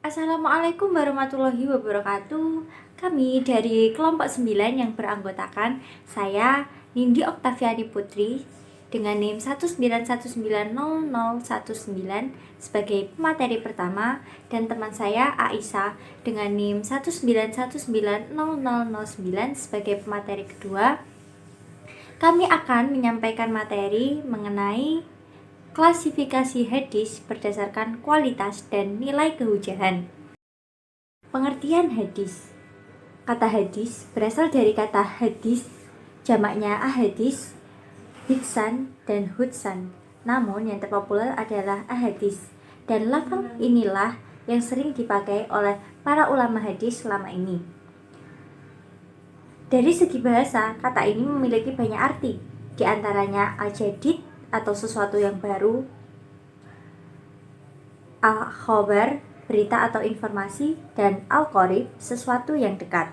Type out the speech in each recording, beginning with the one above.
Assalamualaikum warahmatullahi wabarakatuh. Kami dari kelompok 9 yang beranggotakan saya Nindi Oktaviani Putri dengan NIM 1919019 sebagai pemateri pertama dan teman saya Aisyah dengan NIM 1919009 sebagai pemateri kedua. Kami akan menyampaikan materi mengenai klasifikasi hadis berdasarkan kualitas dan nilai kehujahan. Pengertian hadis. Kata hadis berasal dari kata hadis, jamaknya ahadis, hitsan, dan hutsan. Namun yang terpopuler adalah ahadis. Dan lafaz inilah yang sering dipakai oleh para ulama hadis selama ini. Dari segi bahasa, kata ini memiliki banyak arti, di antaranya al-jadid atau sesuatu yang baru, al-khobar, berita atau informasi, dan al-qorib, sesuatu yang dekat.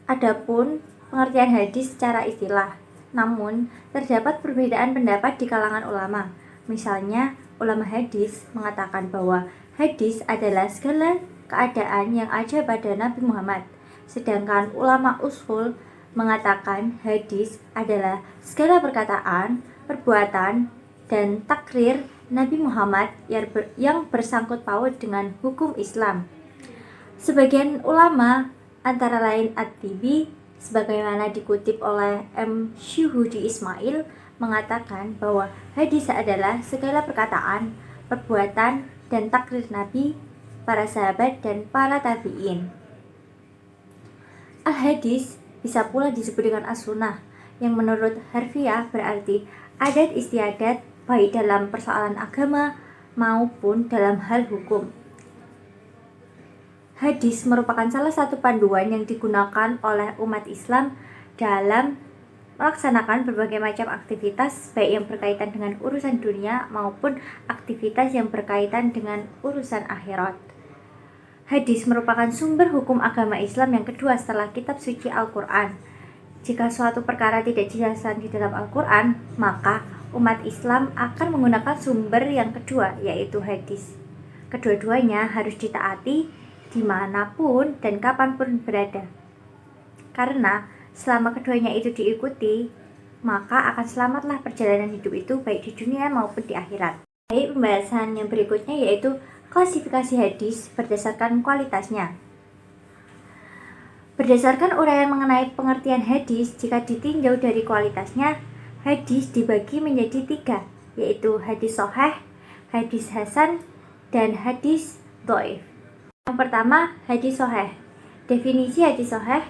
Adapun pengertian hadis secara istilah, namun terdapat perbedaan pendapat di kalangan ulama. Misalnya, ulama hadis mengatakan bahwa hadis adalah segala keadaan yang ada pada Nabi Muhammad, sedangkan ulama usul mengatakan hadis adalah segala perkataan, perbuatan, dan takrir Nabi Muhammad yang bersangkut paut dengan hukum Islam. Sebagian ulama antara lain At-Tibi sebagaimana dikutip oleh M. Syuhudi Ismail mengatakan bahwa hadis adalah segala perkataan, perbuatan, dan takrir Nabi, para sahabat, dan para tabi'in. Al-hadis bisa pula disebut dengan as-sunnah, yang menurut harfiah berarti adat istiadat baik dalam persoalan agama maupun dalam hal hukum. Hadis merupakan salah satu panduan yang digunakan oleh umat Islam dalam melaksanakan berbagai macam aktivitas baik yang berkaitan dengan urusan dunia maupun aktivitas yang berkaitan dengan urusan akhirat. Hadis merupakan sumber hukum agama Islam yang kedua setelah kitab suci Al-Quran. Jika suatu perkara tidak dijelaskan di dalam Al-Quran, maka umat Islam akan menggunakan sumber yang kedua, yaitu hadis. Kedua-duanya harus ditaati dimanapun dan kapanpun berada. Karena selama keduanya itu diikuti, maka akan selamatlah perjalanan hidup itu baik di dunia maupun di akhirat. Baik, pembahasan yang berikutnya yaitu klasifikasi hadis berdasarkan kualitasnya. Berdasarkan uraian mengenai pengertian hadis, jika ditinjau dari kualitasnya, hadis dibagi menjadi 3, yaitu hadis sahih, hadis hasan, dan hadis dhaif. Yang pertama, hadis sahih. Definisi hadis sahih: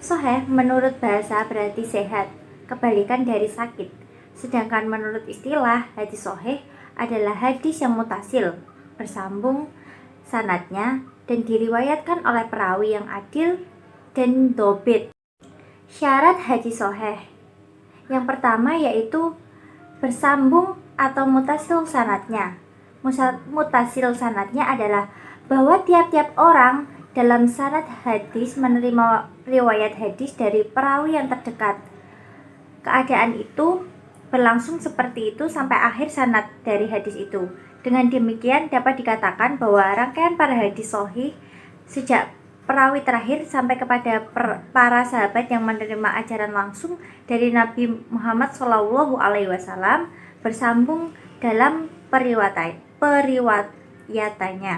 sahih menurut bahasa berarti sehat, kebalikan dari sakit. Sedangkan menurut istilah, hadis sahih adalah hadis yang mutasil, bersambung sanadnya, dan diriwayatkan oleh perawi yang adil dan dobit. Syarat hadis sahih yang pertama yaitu bersambung atau mutasil sanadnya. Mutasil sanadnya adalah bahwa tiap-tiap orang dalam sanad hadis menerima riwayat hadis dari perawi yang terdekat. Keadaan itu berlangsung seperti itu sampai akhir sanad dari hadis itu. Dengan demikian dapat dikatakan bahwa rangkaian para hadis sahih sejak perawi terakhir sampai kepada para sahabat yang menerima ajaran langsung dari Nabi Muhammad SAW bersambung dalam periwayatannya.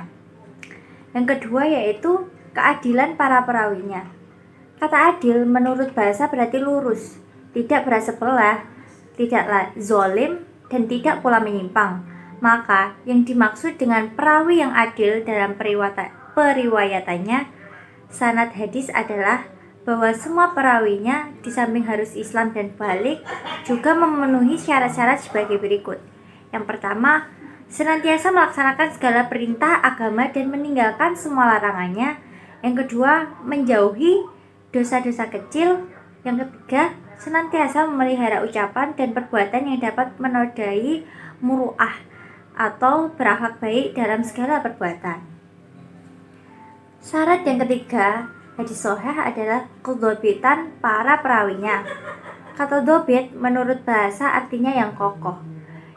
Yang kedua yaitu keadilan para perawinya. Kata adil menurut bahasa berarti lurus, tidak bersebelah, tidaklah zolim, dan tidak pula menyimpang. Maka yang dimaksud dengan perawi yang adil dalam periwayatannya sanad hadis adalah bahwa semua perawinya di samping harus Islam dan balik juga memenuhi syarat-syarat sebagai berikut. Yang pertama, senantiasa melaksanakan segala perintah agama dan meninggalkan semua larangannya. Yang kedua, menjauhi dosa-dosa kecil. Yang ketiga, senantiasa memelihara ucapan dan perbuatan yang dapat menodai muru'ah atau berakhlak baik dalam segala perbuatan. Syarat yang ketiga, hadis sahih adalah kedhobitan para perawinya. Kata dhobit menurut bahasa artinya yang kokoh,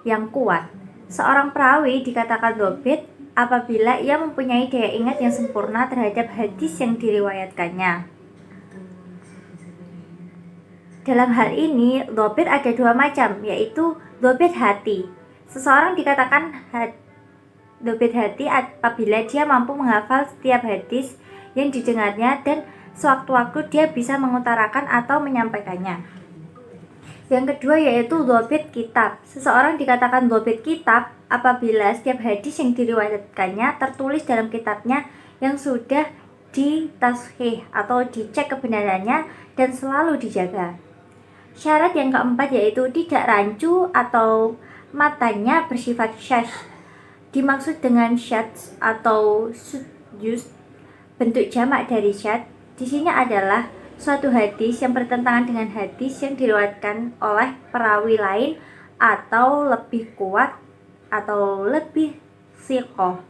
yang kuat. Seorang perawi dikatakan dhobit apabila ia mempunyai daya ingat yang sempurna terhadap hadis yang diriwayatkannya. Dalam hal ini, dhobit ada dua macam, yaitu dhobit hati. Seseorang dikatakan dhobit hati apabila dia mampu menghafal setiap hadis yang didengarnya dan sewaktu-waktu dia bisa mengutarakan atau menyampaikannya. Yang kedua yaitu dhobit kitab. Seseorang dikatakan dhobit kitab apabila setiap hadis yang diriwayatkannya tertulis dalam kitabnya yang sudah ditashih atau dicek kebenarannya dan selalu dijaga. Syarat yang keempat yaitu tidak rancu atau matanya bersifat syadz. Dimaksud dengan syadz atau sudjus, bentuk jamak dari syadz di sini adalah suatu hadis yang bertentangan dengan hadis yang diriwayatkan oleh perawi lain atau lebih kuat atau lebih thiqah.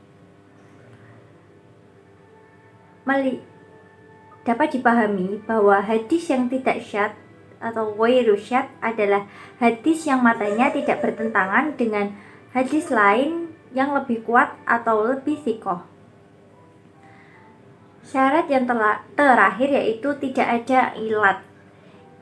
Dapat dipahami bahwa hadis yang tidak syadz atau ghairu syadz adalah hadis yang matanya tidak bertentangan dengan hadis lain yang lebih kuat atau lebih thiqah. Syarat yang terakhir yaitu tidak ada ilat.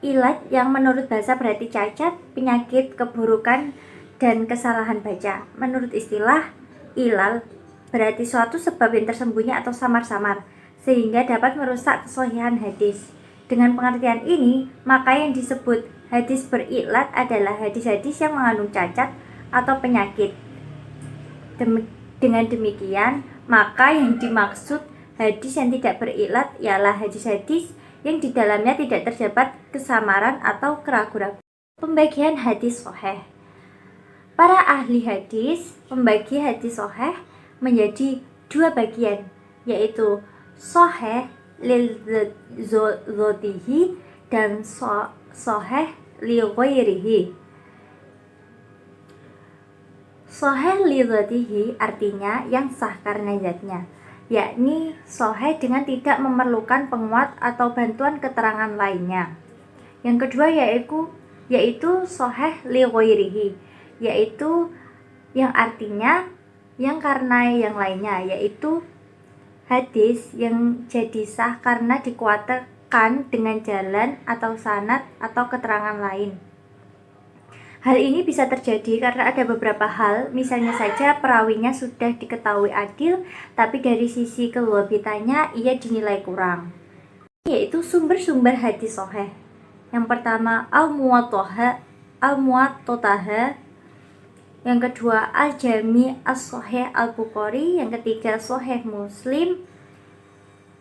Ilat yang menurut bahasa berarti cacat, penyakit, keburukan, dan kesalahan baca. Menurut istilah, ilal berarti suatu sebab yang tersembunyi atau samar-samar, sehingga dapat merusak kesahihan hadis. Dengan pengertian ini, maka yang disebut hadis berilat adalah hadis-hadis yang mengandung cacat atau penyakit. Dengan demikian, maka yang dimaksud hadis yang tidak berilat ialah hadis-hadis yang di dalamnya tidak terdapat kesamaran atau keraguan. Pembagian hadis sahih. Para ahli hadis membagi hadis sahih menjadi dua bagian, yaitu sahih lil dzatihi dan sahih li ghairihi. Sahih li dzatihi artinya yang sah karena zatnya, yakni sahih dengan tidak memerlukan penguat atau bantuan keterangan lainnya. Yang kedua yaitu sahih li ghairihi, yaitu yang artinya yang karena yang lainnya, yaitu hadis yang jadi sah karena dikuatkan dengan jalan atau sanad atau keterangan lain. Hal ini bisa terjadi karena ada beberapa hal, misalnya saja perawinya sudah diketahui adil, tapi dari sisi kedhabitannya ia dinilai kurang. Yaitu sumber-sumber hadis sahih. Yang pertama al-muwattah, yang kedua al-jami as-sahih al-Bukhari, yang ketiga sahih Muslim,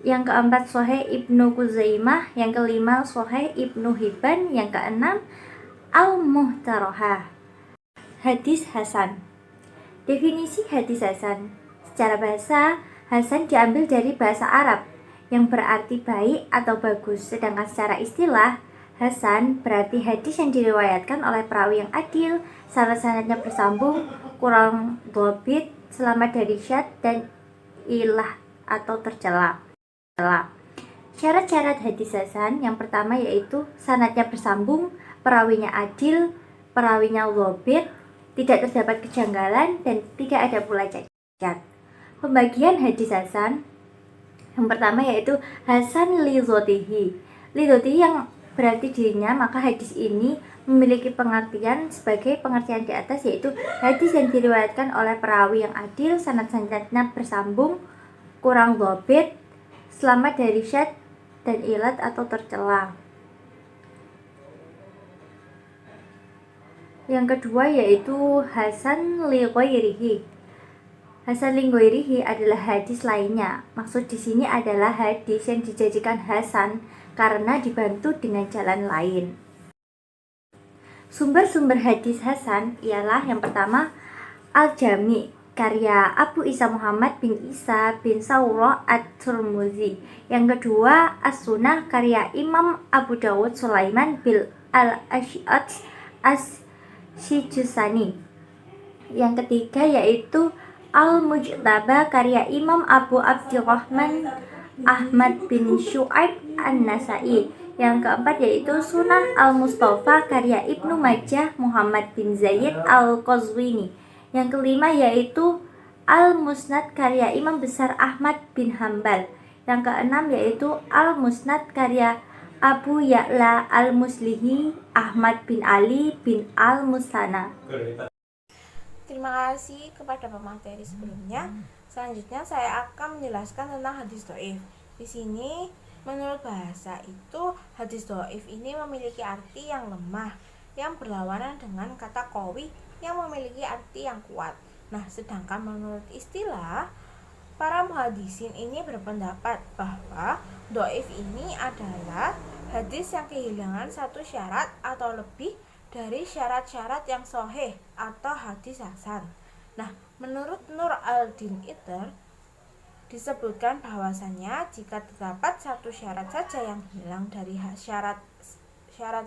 yang keempat sahih Ibnu Khuzaimah, yang kelima sahih Ibnu Hibban, yang keenam al-muhtarahah. Hadis hasan. Definisi hadis hasan. Secara bahasa, hasan diambil dari bahasa Arab yang berarti baik atau bagus, sedangkan secara istilah, hasan berarti hadis yang diriwayatkan oleh perawi yang adil, sanad-sanadnya bersambung, kurang dhabit, selamat dari syadz dan ilah atau tercela. Syarat-syarat hadis hasan yang pertama yaitu sanadnya bersambung, perawinya adil, perawinya dhabit, tidak terdapat kejanggalan dan tidak ada pula cacat. Pembagian hadis hasan yang pertama yaitu hasan li dzatihi. Li dzatihi yang berarti dirinya, maka hadis ini memiliki pengertian sebagai pengertian di atas, yaitu hadis yang diriwayatkan oleh perawi yang adil, sanad-sanadnya bersambung, kurang dhabit, selamat dari syadz dan ilat atau tercela. Yang kedua yaitu hasan li ghairihi. Hasan li ghairihi adalah hadis lainnya. Maksud di sini adalah hadis yang dijadikan hasan karena dibantu dengan jalan lain. Sumber-sumber hadis hasan ialah yang pertama Al-Jami, karya Abu Isa Muhammad bin Isa bin Saurah at-Tirmidzi. Yang kedua As-Sunnah, karya Imam Abu Dawud Sulaiman bin al-Ash'ats as-Sijistani. Yang ketiga yaitu Al-Mujtaba, karya Imam Abu Abdurrahman Ahmad bin Syu'aib an-Nasai. Yang keempat yaitu Sunan Al-Mustafa, karya Ibnu Majah Muhammad bin Zaid al-Qazwini. Yang kelima yaitu Al-Musnad karya Imam Besar Ahmad bin Hambal. Yang keenam yaitu Al-Musnad karya Abu Ya'la Al-Muslihi Ahmad bin Ali bin Al-Musana. Terima kasih kepada pemateri sebelumnya. Selanjutnya saya akan menjelaskan tentang hadis dhaif. Di sini menurut bahasa itu hadis dhaif ini memiliki arti yang lemah, yang berlawanan dengan kata qawi yang memiliki arti yang kuat. Nah, sedangkan menurut istilah, para muhadisin ini berpendapat bahwa dhaif ini adalah hadis yang kehilangan satu syarat atau lebih dari syarat-syarat yang sahih atau hadis hasan. Nah, menurut Nur al-Din Iter disebutkan bahwasannya jika terdapat satu syarat saja yang hilang dari syarat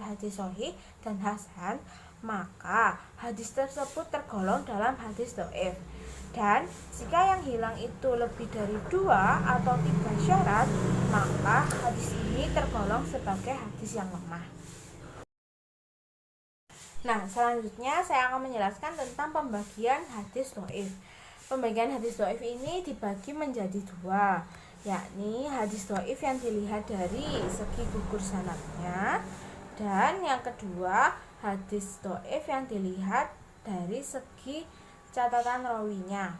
hadis sahih dan hasan, maka hadis tersebut tergolong dalam hadis dhaif. Dan jika yang hilang itu lebih dari 2 atau 3 syarat, maka hadis ini tergolong sebagai hadis yang lemah. Nah, selanjutnya saya akan menjelaskan tentang pembagian hadis dhaif. Pembagian hadis dhaif ini dibagi menjadi 2, yakni hadis dhaif yang dilihat dari segi gugur sanadnya, dan yang kedua hadis dhaif yang dilihat dari segi catatan rawinya.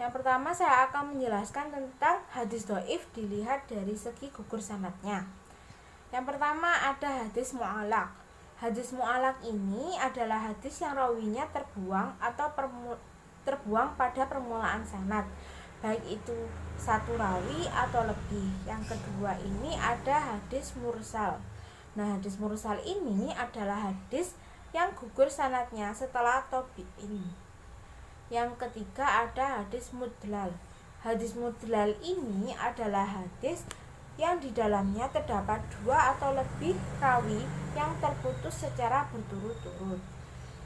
Yang pertama saya akan menjelaskan tentang hadis dhaif dilihat dari segi gugur sanadnya. Yang pertama ada hadis mu'allaq. Hadis mu'allaq ini adalah hadis yang rawinya terbuang atau terbuang pada permulaan sanad, baik itu satu rawi atau lebih. Yang kedua ini ada hadis mursal. Nah, hadis mursal ini adalah hadis yang gugur sanadnya setelah tabi'in. Yang ketiga ada hadis mudlal. Hadis mudlal ini adalah hadis yang di dalamnya terdapat 2 atau lebih rawi yang terputus secara berturut-turut.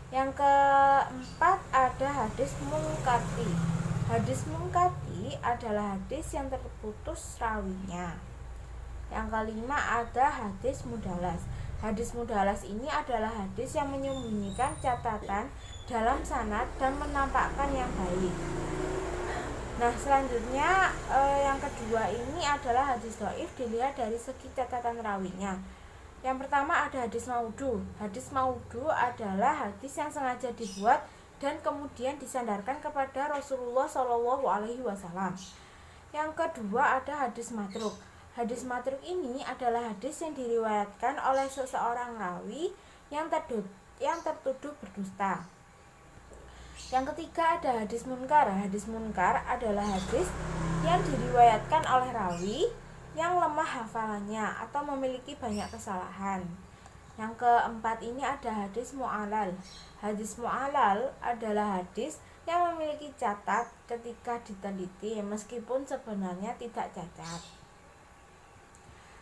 Yang keempat ada hadis munkati. Hadis munkati adalah hadis yang terputus rawinya. Yang kelima ada hadis mudalas. Hadis mudalas ini adalah hadis yang menyembunyikan catatan dalam sanad dan menampakkan yang baik. Nah, selanjutnya yang kedua ini adalah hadis dhaif dilihat dari segi catatan rawinya. Yang pertama ada hadis maudhu. Hadis maudhu adalah hadis yang sengaja dibuat dan kemudian disandarkan kepada Rasulullah SAW. Yang kedua ada hadis matruk. Hadis matruk ini adalah hadis yang diriwayatkan oleh seseorang rawi yang tertuduh berdusta. Yang ketiga ada hadis munkar. Hadis munkar adalah hadis yang diriwayatkan oleh rawi yang lemah hafalannya atau memiliki banyak kesalahan. Yang keempat ini ada hadis mu'allal. Hadis mu'allal adalah hadis yang memiliki cacat ketika diteliti meskipun sebenarnya tidak cacat.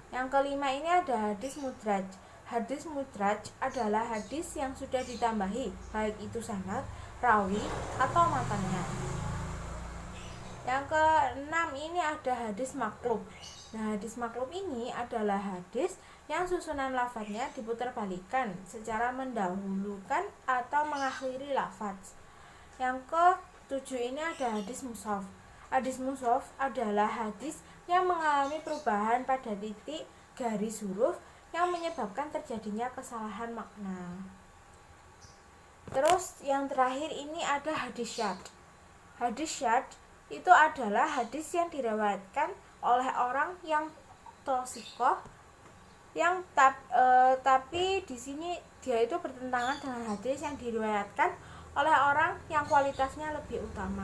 Yang kelima ini ada hadis mudraj. Hadis mudraj adalah hadis yang sudah ditambahi baik itu sanad, rawi atau matanya. Yang keenam ini ada hadis maklub. Nah, hadis maklub ini adalah hadis yang susunan lafadznya diputarbalikkan secara mendahulukan atau mengakhiri lafadz. Yang ketujuh ini ada hadis mushaf. Hadis mushaf adalah hadis yang mengalami perubahan pada titik garis huruf yang menyebabkan terjadinya kesalahan makna. Terus yang terakhir ini ada hadis syadz. Hadis syadz itu adalah hadis yang diriwayatkan oleh orang yang thosiqah yang tapi di sini dia itu bertentangan dengan hadis yang diriwayatkan oleh orang yang kualitasnya lebih utama.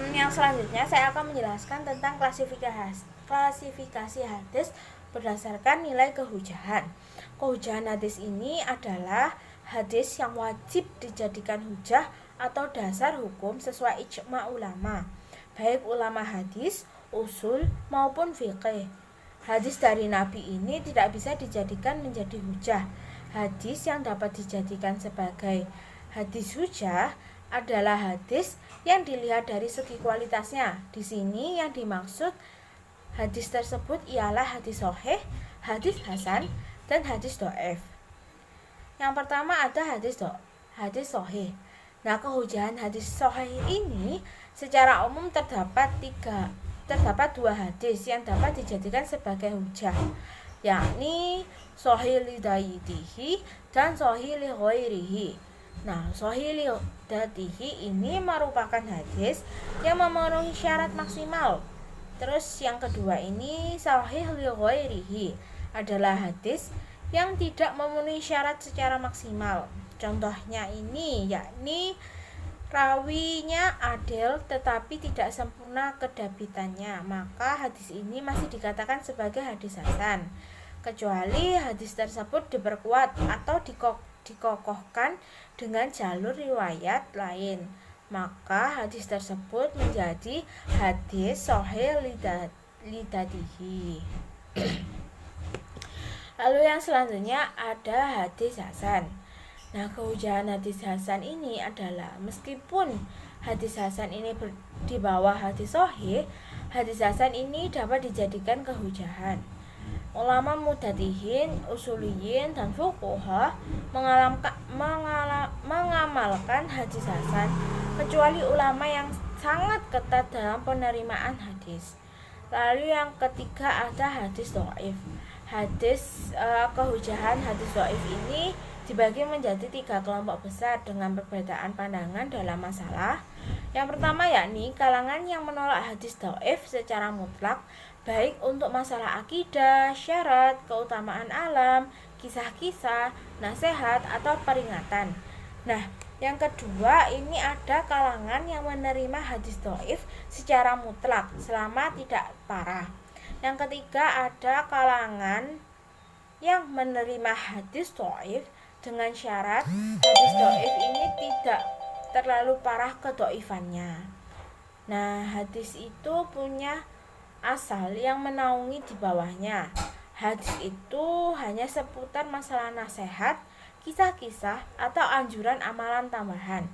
Yang selanjutnya saya akan menjelaskan tentang klasifikasi hadis berdasarkan nilai kehujahan. Kehujahan hadis ini adalah hadis yang wajib dijadikan hujah atau dasar hukum sesuai ijma ulama, baik ulama hadis, usul maupun fiqih. Hadis dari Nabi ini tidak bisa dijadikan menjadi hujah. Hadis yang dapat dijadikan sebagai hadis hujah adalah hadis yang dilihat dari segi kualitasnya. Di sini yang dimaksud hadis tersebut ialah hadis sahih, hadis hasan, dan hadis dhaif. Yang pertama ada hadis sahih. Nah, kehujahan hadis sahih ini secara umum terdapat dua hadis yang dapat dijadikan sebagai hujah, yakni sahih li daitihi dan sahih li ghairihi. Nah, sahih li daitihi ini merupakan hadis yang memenuhi syarat maksimal. Terus yang kedua ini sahih li ghairihi adalah hadis yang tidak memenuhi syarat secara maksimal. Contohnya ini yakni rawinya adil tetapi tidak sempurna kedabitannya, maka hadis ini masih dikatakan sebagai hadis hasan, kecuali hadis tersebut diperkuat atau dikokohkan dengan jalur riwayat lain, maka hadis tersebut menjadi hadis sahih lidatihi. Lalu yang selanjutnya ada hadis hasan. Nah, kehujahan hadis hasan ini adalah meskipun hadis hasan ini di bawah hadis sahih, hadis hasan ini dapat dijadikan kehujahan. Ulama mudatihin, usuliyin, dan fuqaha mengamalkan hadis hasan, kecuali ulama yang sangat ketat dalam penerimaan hadis. Lalu yang ketiga ada hadis dhaif. Kehujahan hadis dhaif ini dibagi menjadi 3 kelompok besar dengan perbedaan pandangan dalam masalah. Yang pertama yakni kalangan yang menolak hadis dhaif secara mutlak, baik untuk masalah akidah, syarat, keutamaan alam, kisah-kisah, nasihat, atau peringatan. Nah, yang kedua ini ada kalangan yang menerima hadis dhaif secara mutlak selama tidak parah. Yang ketiga ada kalangan yang menerima hadis dhaif dengan syarat hadis dhaif ini tidak terlalu parah kedhaifannya. Nah, hadis itu punya asal yang menaungi di bawahnya. Hadis itu hanya seputar masalah nasihat, kisah-kisah, atau anjuran amalan tambahan,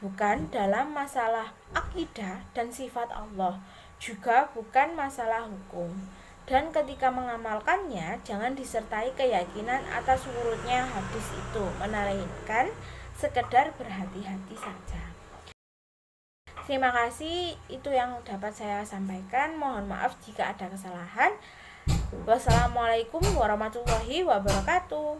bukan dalam masalah akidah dan sifat Allah, juga bukan masalah hukum. Dan ketika mengamalkannya, jangan disertai keyakinan atas urutnya hadis itu, melainkan sekedar berhati-hati saja. Terima kasih, itu yang dapat saya sampaikan. Mohon maaf jika ada kesalahan. Wassalamualaikum warahmatullahi wabarakatuh.